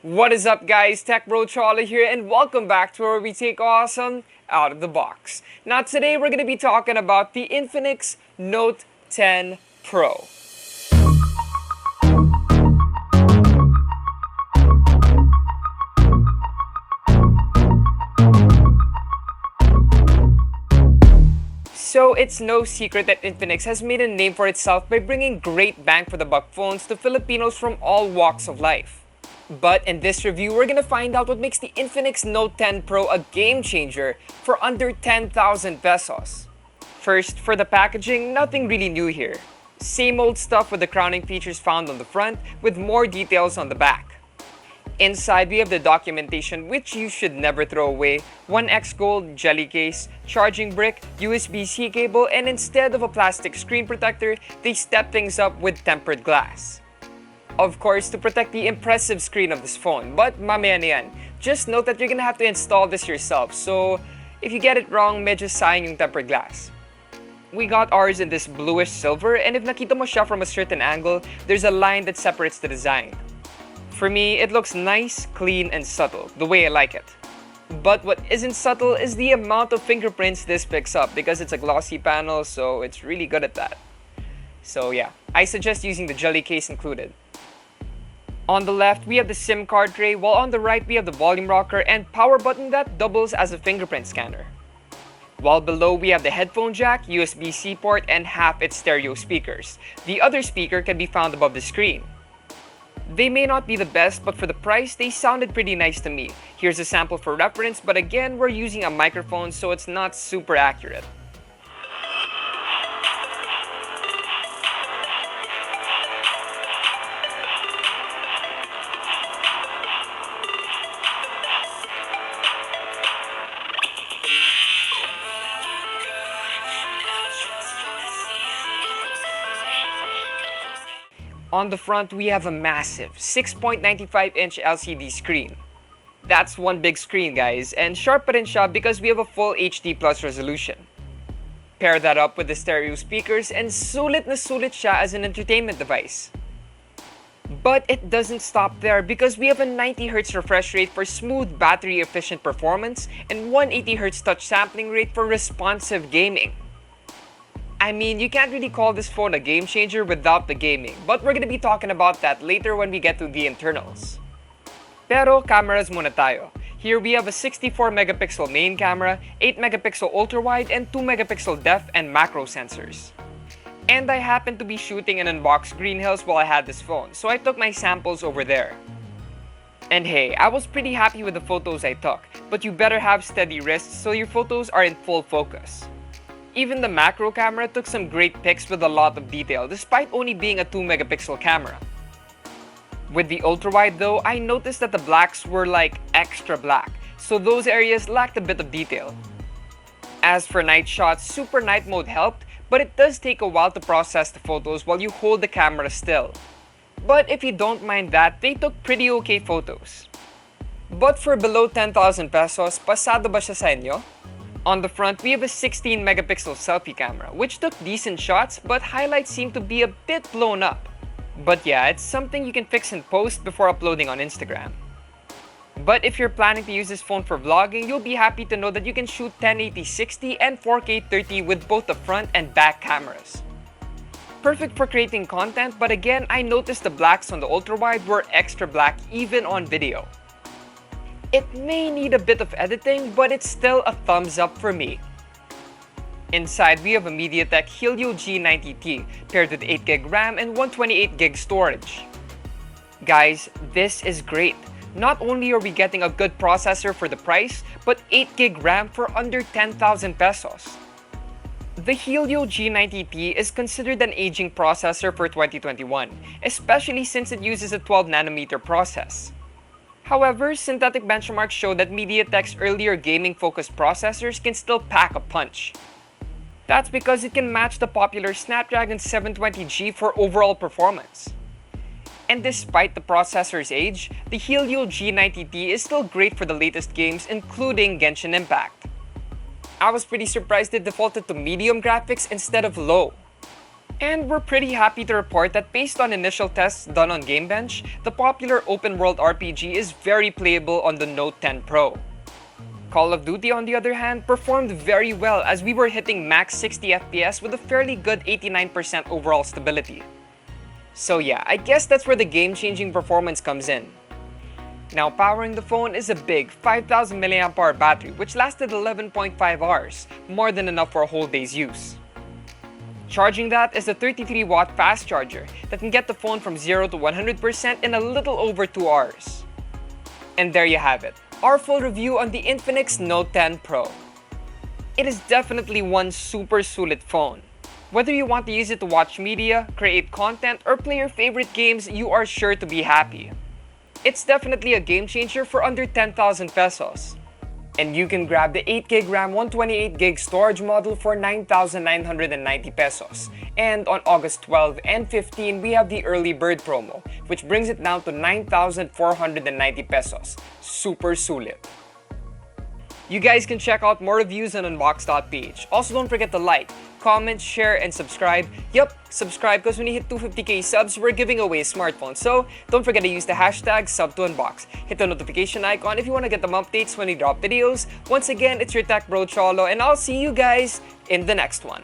What is up guys, Tech Bro Cholo here and welcome back to where we take awesome out of the box. Now today we're going to be talking about the Infinix Note 10 Pro. So it's no secret that Infinix has made a name for itself by bringing great bang for the buck phones to Filipinos from all walks of life. But in this review, we're gonna find out what makes the Infinix Note 10 Pro a game changer for under 10,000 pesos. First, for the packaging, nothing really new here. Same old stuff with the crowning features found on the front with more details on the back. Inside, we have the documentation which you should never throw away, 1X gold, jelly case, charging brick, USB-C cable, and instead of a plastic screen protector, they step things up with tempered glass. Of course, to protect the impressive screen of this phone, but mamaya na yan. Just note that you're gonna have to install this yourself, so if you get it wrong, medyo sayang yung tempered glass. We got ours in this bluish silver, and if nakita mo siya from a certain angle, there's a line that separates the design. For me, it looks nice, clean, and subtle, the way I like it. But what isn't subtle is the amount of fingerprints this picks up because it's a glossy panel, so it's really good at that. So yeah, I suggest using the jelly case included. On the left, we have the SIM card tray, while on the right, we have the volume rocker and power button that doubles as a fingerprint scanner. While below, we have the headphone jack, USB-C port, and half its stereo speakers. The other speaker can be found above the screen. They may not be the best, but for the price, they sounded pretty nice to me. Here's a sample for reference, but again, we're using a microphone, so it's not super accurate. On the front, we have a massive 6.95-inch LCD screen. That's one big screen, guys, and sharp pa rin siya because we have a full HD plus resolution. Pair that up with the stereo speakers and sulit na sulit siya as an entertainment device. But it doesn't stop there because we have a 90Hz refresh rate for smooth battery-efficient performance and 180Hz touch sampling rate for responsive gaming. I mean, you can't really call this phone a game changer without the gaming, but we're gonna be talking about that later when we get to the internals. Pero cameras muna tayo. Here we have a 64-megapixel main camera, 8-megapixel ultra-wide, and 2-megapixel depth and macro sensors. And I happened to be shooting in Unbox Green Hills while I had this phone, so I took my samples over there. And hey, I was pretty happy with the photos I took, but you better have steady wrists so your photos are in full focus. Even the macro camera took some great pics with a lot of detail despite only being a 2-megapixel camera. With the ultra-wide though, I noticed that the blacks were like extra black, so those areas lacked a bit of detail. As for night shots, super night mode helped, but it does take a while to process the photos while you hold the camera still. But if you don't mind that, they took pretty okay photos. But for below 10,000 pesos, pasado ba siya sa inyo? On the front, we have a 16-megapixel selfie camera, which took decent shots, but highlights seem to be a bit blown up. But yeah, it's something you can fix in post before uploading on Instagram. But if you're planning to use this phone for vlogging, you'll be happy to know that you can shoot 1080-60 and 4K30 with both the front and back cameras. Perfect for creating content, but again, I noticed the blacks on the ultra-wide were extra black even on video. It may need a bit of editing, but it's still a thumbs up for me. Inside, we have a MediaTek Helio G90T paired with 8GB RAM and 128GB storage. Guys, this is great. Not only are we getting a good processor for the price, but 8GB RAM for under 10,000 pesos. The Helio G90T is considered an aging processor for 2021, especially since it uses a 12nm process. However, synthetic benchmarks show that MediaTek's earlier gaming-focused processors can still pack a punch. That's because it can match the popular Snapdragon 720G for overall performance. And despite the processor's age, the Helio G90T is still great for the latest games, including Genshin Impact. I was pretty surprised it defaulted to medium graphics instead of low. And we're pretty happy to report that based on initial tests done on Gamebench, the popular open-world RPG is very playable on the Note 10 Pro. Call of Duty, on the other hand, performed very well as we were hitting max 60 FPS with a fairly good 89% overall stability. So yeah, I guess that's where the game-changing performance comes in. Now, powering the phone is a big 5000 mAh battery which lasted 11.5 hours, more than enough for a whole day's use. Charging that is a 33-watt fast charger that can get the phone from 0 to 100% in a little over 2 hours. And there you have it, our full review on the Infinix Note 10 Pro. It is definitely one super sulit phone. Whether you want to use it to watch media, create content, or play your favorite games, you are sure to be happy. It's definitely a game changer for under 10,000 pesos. And you can grab the 8GB RAM 128GB storage model for 9,990 pesos. And on August 12 and 15, we have the early bird promo, which brings it down to 9,490 pesos. Super sulit. You guys can check out more reviews on Unbox PH. Also, don't forget to like, comment, share, and subscribe. Yup, subscribe because when you hit 250k subs, we're giving away a smartphone. So don't forget to use the hashtag #SubToUnbox. Hit the notification icon if you want to get them updates when we drop videos. Once again, it's your tech bro Cholo, and I'll see you guys in the next one.